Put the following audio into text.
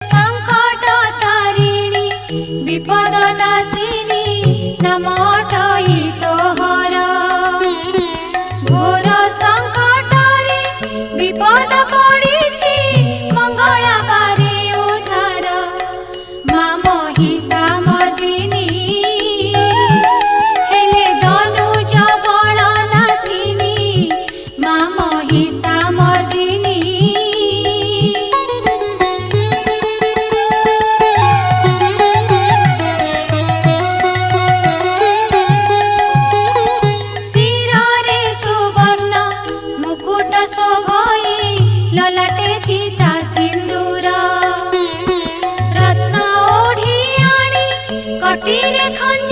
संकट तारिणी विपद नाशिनी नमटई तोहर घोर संकटरे विपद पड़िछि मंगला बारे उद्धार माँ महिषामर्दिनी हेले धनुज बल नाशिनी माँ महिषामर्दिनी शिरे सुवर्ण मुकुट शोभई ललाटे चिता सिंदूर रत्न ओढ़ी आनी कटीरे खंज